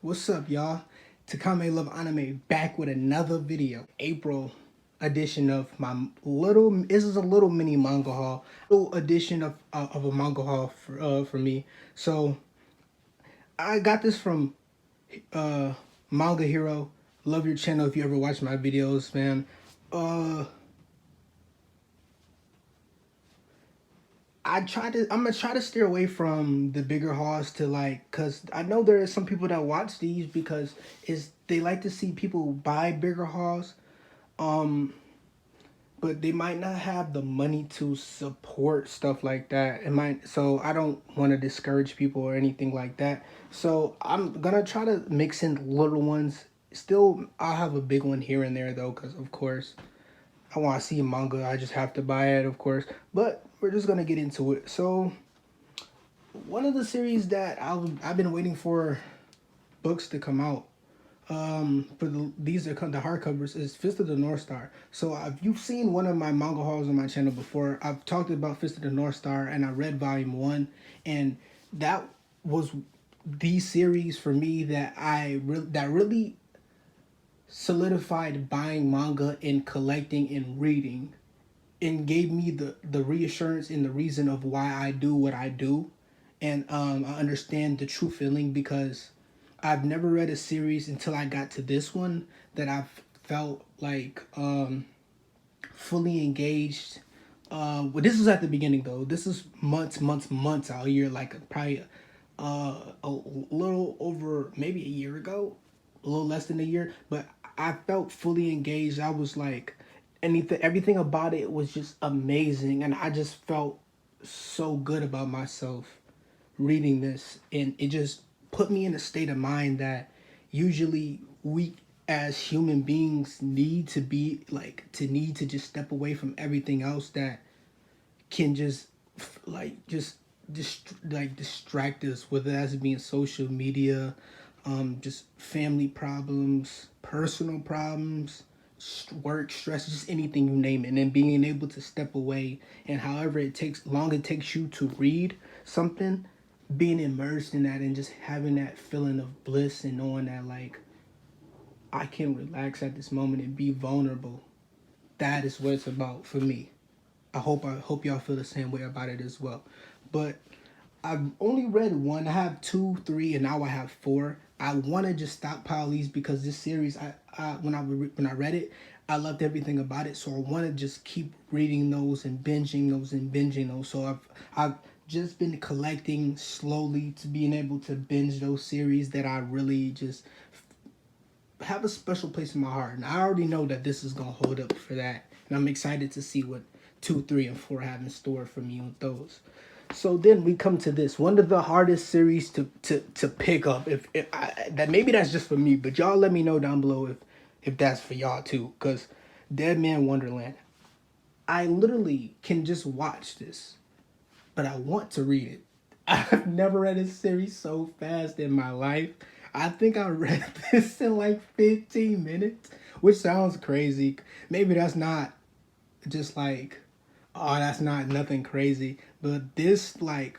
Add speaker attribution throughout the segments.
Speaker 1: What's up, y'all? Takame Love Anime back with another video. April edition of my little. This is a little mini manga haul. Little edition of a manga haul for me. So I got this from uh Manga Hero. Love your channel if you ever watch my videos, man. Uh, I'm gonna try to steer away from the bigger hauls to like, cause I know there are some people that watch these because is they like to see people buy bigger hauls, um, but they might not have the money to support stuff like that. So I don't want to discourage people or anything like that. So I'm gonna try to mix in little ones. Still, I'll have a big one here and there though, cause of course I want to see manga. I just have to buy it, of course. But we're just gonna get into it. So one of the series that I've been waiting for books to come out. These are the hardcovers is Fist of the North Star. So if you've seen one of my manga hauls on my channel before, I've talked about Fist of the North Star and I read volume 1, and that was the series for me that that really solidified buying manga and collecting and reading, and gave me the reassurance and the reason of why I do what I do. And I understand the true feeling because I've never read a series until I got to this one that I've felt like fully engaged. Well, this was at the beginning though. This is months out here, like probably a little over maybe a year ago, a little less than a year. But I felt fully engaged. I was like, everything about it was just amazing, and I just felt so good about myself reading this, and it just put me in a state of mind that usually we as human beings need to be like to just step away from everything else that can just distract us, whether that's being social media, just family problems, personal problems, work stress, just anything you name it. And then being able to step away, and however it takes you to read something, being immersed in that and just having that feeling of bliss and knowing that like I can relax at this moment and be vulnerable. That is what it's about for me. I hope y'all feel the same way about it as well. But I've only read one. I have two, three, and now I have four. I want to just stockpile these because this series, when I read it, I loved everything about it. So I want to just keep reading those and binging those and binging those. So I've just been collecting slowly to being able to binge those series that I really just have a special place in my heart. And I already know that this is gonna hold up for that. And I'm excited to see what 2, 3, and 4 have in store for me with those. So then we come to this one of the hardest series to pick up. That maybe that's just for me, but y'all let me know down below if that's for y'all too. Cause Deadman Wonderland, I literally can just watch this, but I want to read it. I've never read a series so fast in my life. I think I read this in like 15 minutes, which sounds crazy. Maybe that's not just like, oh, that's not nothing crazy. But this, like,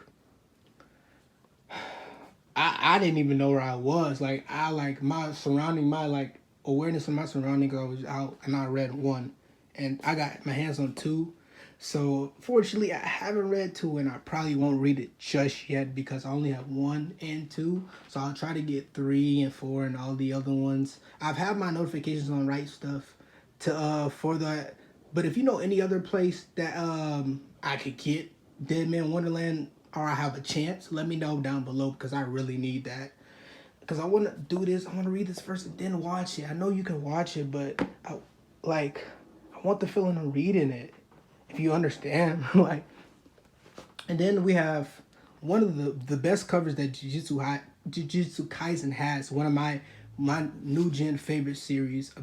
Speaker 1: I didn't even know where I was. Like, my like awareness of my surrounding, I was out and I read one. And I got my hands on two. So fortunately, I haven't read two, and I probably won't read it just yet because I only have one and two. So I'll try to get 3 and 4 and all the other ones. I've had my notifications on Right Stuff to for that. But if you know any other place that I could get Deadman Wonderland, or I have a chance, let me know down below because I really need that. Because I want to do this. I want to read this first and then watch it. I know you can watch it, but like I want the feeling of reading it, if you understand. Like, and then we have one of the best covers that Jujutsu Kaisen has. One of my new gen favorite series.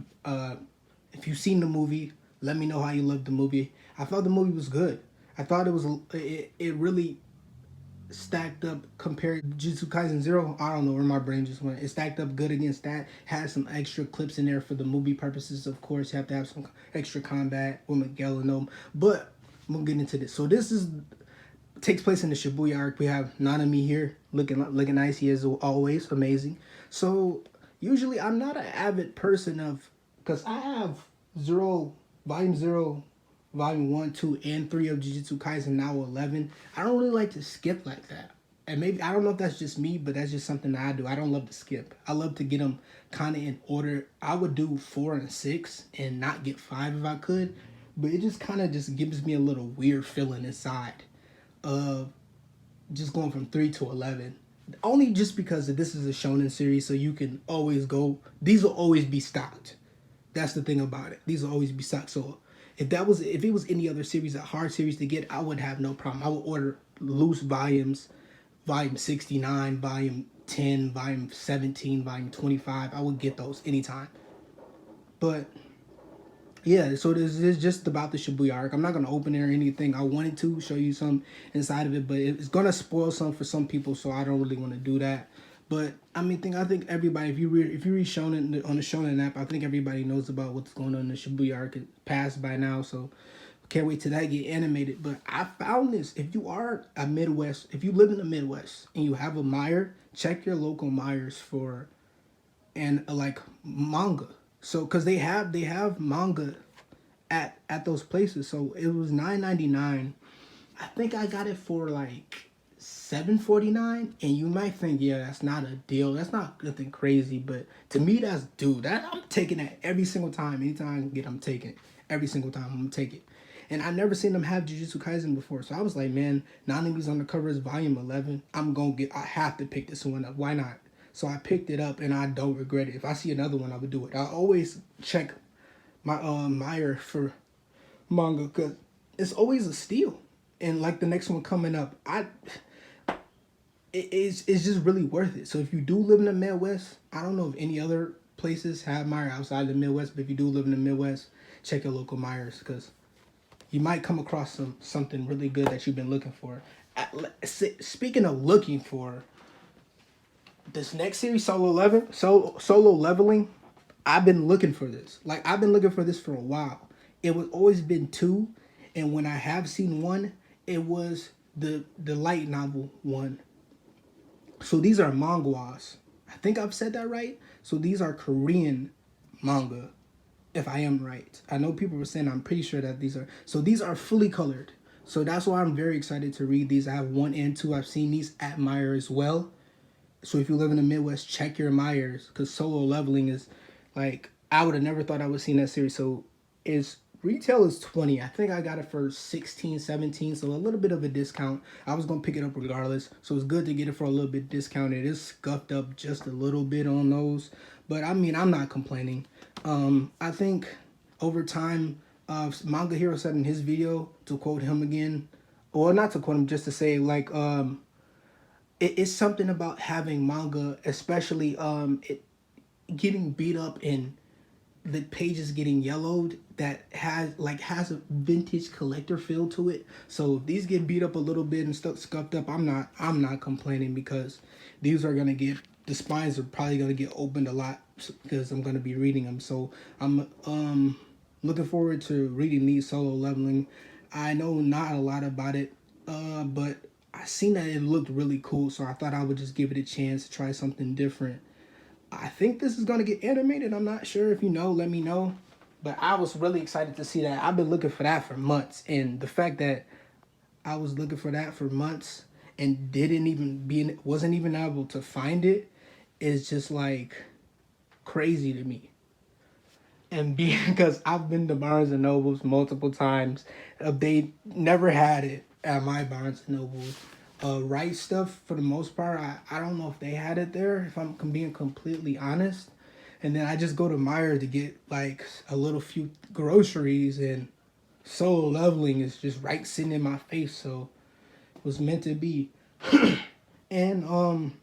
Speaker 1: If you've seen the movie, let me know how you loved the movie. I thought the movie was good. I thought it really stacked up compared to Jujutsu Kaisen Zero. I don't know where my brain just went. It stacked up good against that. Had some extra clips in there for the movie purposes. Of course, you have to have some extra combat with Miguel and them. But I'm gonna get into this. So this is takes place in the Shibuya arc. We have Nanami here looking nice. He is always amazing. So usually I'm not an avid person of, because I have zero, volume 1, 2, and 3 of Jujutsu Kaisen, now 11. I don't really like to skip like that. And maybe, I don't know if that's just me, but that's just something that I do. I don't love to skip. I love to get them kind of in order. I would do 4 and 6 and not get 5 if I could. But it just kind of just gives me a little weird feeling inside of just going from 3 to 11. Only just because this is a shonen series, so you can always go. These will always be stocked. That's the thing about it. These will always be stocked. So if it was any other series, a hard series to get, I would have no problem. I would order loose volumes, volume 69, volume 10, volume 17, volume 25. I would get those anytime. But yeah, so this is just about the Shibuya arc. I'm not gonna open it or anything. I wanted to show you some inside of it, but it's gonna spoil some for some people, so I don't really want to do that. But I think everybody, if you read Shonen on the Shonen app, I think everybody knows about what's going on in the Shibuya arc. It passed by now, so can't wait till that get animated. But I found this: if you live in the Midwest and you have a Meyer, check your local Myers for like manga. So because they have manga at those places. So it was $9.99. I think I got it for like $7.49. And you might think, yeah, that's not a deal. That's not nothing crazy. But to me, that's that I'm taking that every single time. Anytime I can get, I'm taking it. Every single time I'm gonna take it. And I never seen them have Jujutsu Kaisen before. So I was like, man, Nanami's on the cover is volume 11. I have to pick this one up. Why not? So I picked it up and I don't regret it. If I see another one, I would do it. I always check my Meyer for manga because it's always a steal. And like the next one coming up, it's just really worth it. So if you do live in the Midwest, I don't know if any other places have Meyer outside the Midwest, but if you do live in the Midwest, check your local Meyers because you might come across something really good that you've been looking for. Speaking of looking for, this next series, Solo Leveling, I've been looking for this. Like, I've been looking for this for a while. It was always been 2, and when I have seen 1, it was the light novel 1. So these are manhwas. I think I've said that right. So these are Korean manga, if I am right. I know people were saying, I'm pretty sure that these are fully colored. So that's why I'm very excited to read these. I have 1 and 2. I've seen these at Meyer as well. So if you live in the Midwest, check your Meyers because Solo Leveling is like, I would have never thought I would see that series. So retail is 20. I think I got it for 16, 17. So a little bit of a discount. I was going to pick it up regardless. So it's good to get it for a little bit discounted. It is scuffed up just a little bit on those. But I mean, I'm not complaining. I think over time, Manga Hero said in his video, to quote him again, or not to quote him, just to say like, it's something about having manga, especially it getting beat up and the pages getting yellowed, that has a vintage collector feel to it. So if these get beat up a little bit and stuff scuffed up, I'm not complaining because these are gonna get, the spines are probably gonna get opened a lot because I'm gonna be reading them. So I'm looking forward to reading these. Solo Leveling. I know not a lot about it, but I seen that it looked really cool, so I thought I would just give it a chance to try something different. I think this is going to get animated. I'm not sure. If you know, let me know. But I was really excited to see that. I've been looking for that for months. And the fact that I was looking for that for months and wasn't even able to find it is just like crazy to me. And because I've been to Barnes and Nobles multiple times, they never had it at my Barnes and Nobles. Right Stuff, for the most part, I don't know if they had it there, if I'm being completely honest. And then I just go to Meijer to get like a little few groceries, and Solo Leveling is just right sitting in my face, so it was meant to be. And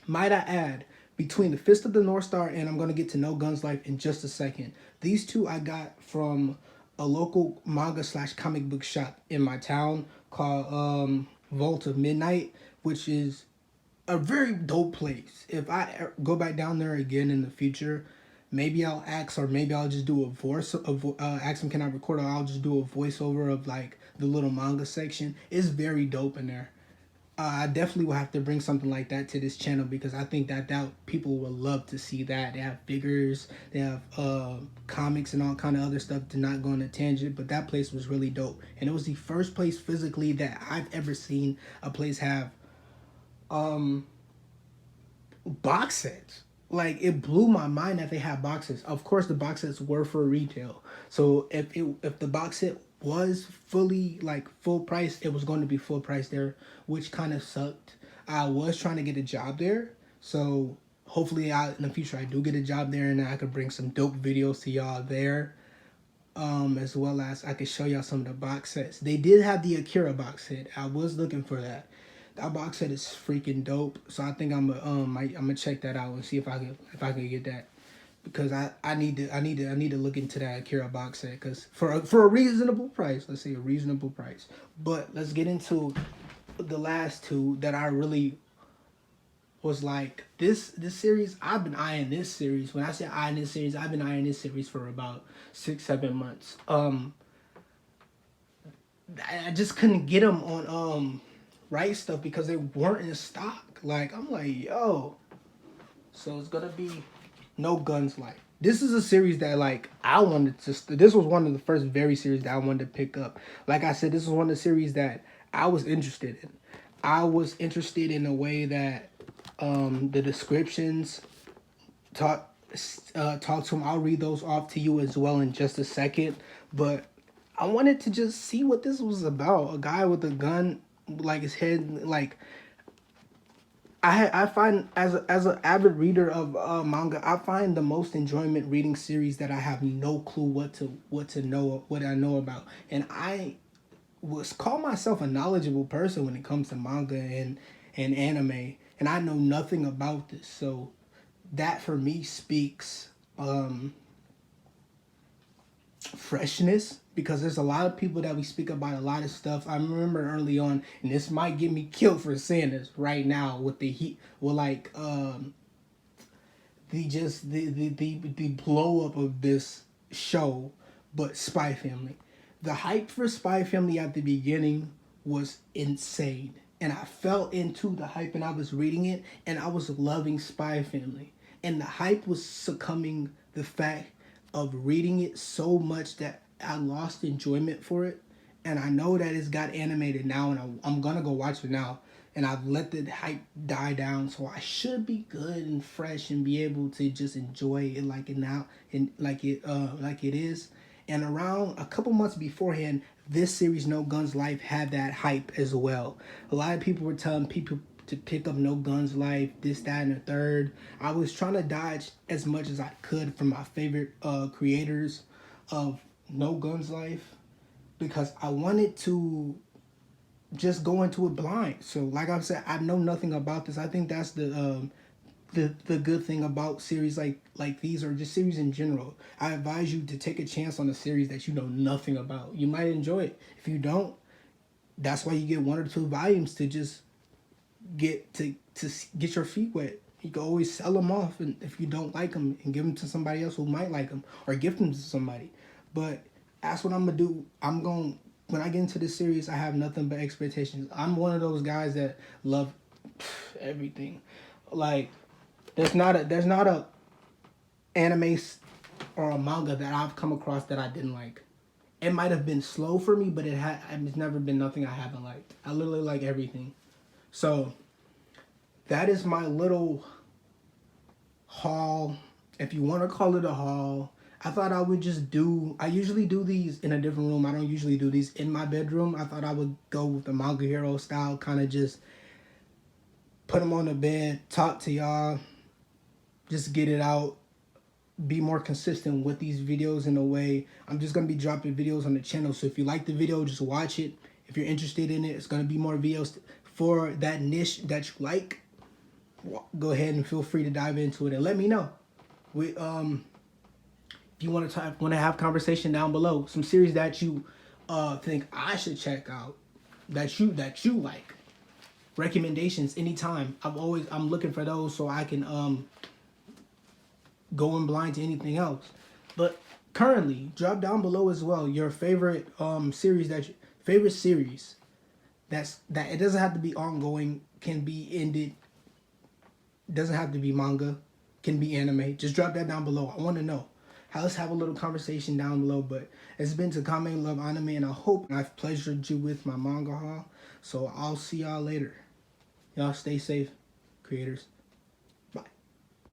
Speaker 1: might I add, between the Fist of the North Star and I'm gonna get to No Guns Life in just a second. These two I got from a local manga / comic book shop in my town called Vault of Midnight, which is a very dope place. If I go back down there again in the future, maybe I'll ask, or maybe I'll just do a voice. Ask them, can I record, or I'll just do a voiceover of like the little manga section. It's very dope in there. I definitely will have to bring something like that to this channel because I think that people will love to see that. They have figures, they have comics and all kind of other stuff. To not go on a tangent, but that place was really dope, and it was the first place physically that I've ever seen a place have box sets. Like, it blew my mind that they had boxes. Of course, the box sets were for retail. So if the box set was fully like full price, it was going to be full price there, which kind of sucked. I was trying to get a job there, so hopefully in the future I do get a job there, and I could bring some dope videos to y'all there. As well as I could show y'all some of the box sets. They did have the Akira box set. I was looking for that. That box set is freaking dope. So I think I'm gonna check that out and see if I can get that, because I need to look into that Akira box set, because for a reasonable price. Let's say a reasonable price. But let's get into the last two that I really was like, this series. I've been eyeing this series. When I say eyeing this series, I've been eyeing this series for about 6-7 months. I just couldn't get them on Right Stuff because they weren't in stock. Like, I'm like, yo. So it's gonna be No Guns Life. This is a series that, like, I wanted to. This was one of the first very series that I wanted to pick up. Like I said, this was one of the series that I was interested in. I was interested in a way that the descriptions talk to them. I'll read those off to you as well in just a second. But I wanted to just see what this was about. A guy with a gun, like his head, like. I find as an avid reader of manga, I find the most enjoyment reading series that I have no clue what I know about, and I was call myself a knowledgeable person when it comes to manga and anime, and I know nothing about this. So that for me speaks freshness, because there's a lot of people that we speak about a lot of stuff. I remember early on, and this might get me killed for saying this right now with the heat, with like the blow up of this show, but Spy Family. The hype for Spy Family at the beginning was insane, and I fell into the hype, and I was reading it, and I was loving Spy Family, and the hype was succumbing the fact of reading it so much that I lost enjoyment for it. And I know that it's got animated now, and I'm gonna go watch it now. And I've let the hype die down, so I should be good and fresh and be able to just enjoy it like it now, and like it is. And around a couple months beforehand, this series No Guns Life had that hype as well. A lot of people were telling people to pick up No Guns Life, this, that, and the third. I was trying to dodge as much as I could from my favorite creators of No Guns Life, because I wanted to just go into it blind. So like I said, I know nothing about this. I think that's the good thing about series like these, or just series in general. I advise you to take a chance on a series that you know nothing about. You might enjoy it. If you don't, that's why you get 1 or 2 volumes to just get your feet wet. You can always sell them off, and if you don't like them, and give them to somebody else who might like them, or gift them to somebody. But that's what I'm gonna do. When I get into this series, I have nothing but expectations. I'm one of those guys that love everything. Like, there's not a anime or a manga that I've come across that I didn't like. It might have been slow for me, but it's never been nothing I haven't liked. I literally like everything. So that is my little haul, if you want to call it a haul. I thought I would I usually do these in a different room. I don't usually do these in my bedroom. I thought I would go with the Manga Hero style, kind of just put them on the bed, talk to y'all, just get it out, be more consistent with these videos in a way. I'm just going to be dropping videos on the channel. So if you like the video, just watch it. If you're interested in it, it's going to be more videos for that niche that you like. Go ahead and feel free to dive into it and let me know. If you want to have conversation down below, some series that you think I should check out, that you like, recommendations anytime. I'm looking for those, so I can going blind to anything else. But currently, drop down below as well your favorite series favorite series that it doesn't have to be ongoing, can be ended, doesn't have to be manga, can be anime. Just drop that down below. I want to know. Let's have a little conversation down below. But it's been Takame Love Anime, and I hope I've pleasured you with my manga haul. So I'll see y'all later. Y'all stay safe, creators.